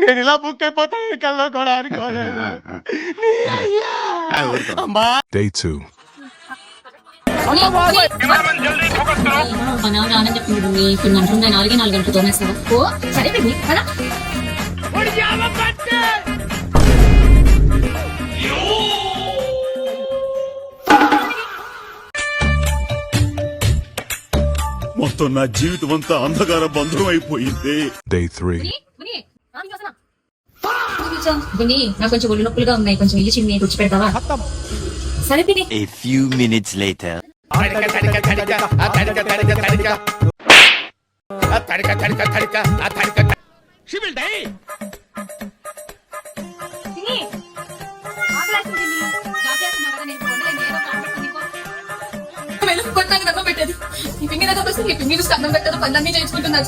నేను ఇలా బుక్ అయిపోతా కల్లో కూడా అనుకోలేదు. Day 2. ఆనందం చెప్పింది ఇప్పుడు అంటుందా 4 గంటలు తోమేస్తావా? ఓ సరే బేబీ కదా. మొత్తం నా జీవితం అంతా అంధకార బంధం అయిపోయింది. Day 3. నాకు కొంచెం ఒళ్ళు నొప్పులుగా ఉన్నాయి, కొంచెం ఇల్లు చిన్ని కూర్చి పెడతావా? సరే పిని. A few minutes later. She will die. కొట్టాక దండం పెట్టేది ఈ పింగి దగ్గర వస్తే ఈ పింగి చూస్తే అన్నం పెట్టదు, పనులన్నీ చేయించుకుంటున్నారు.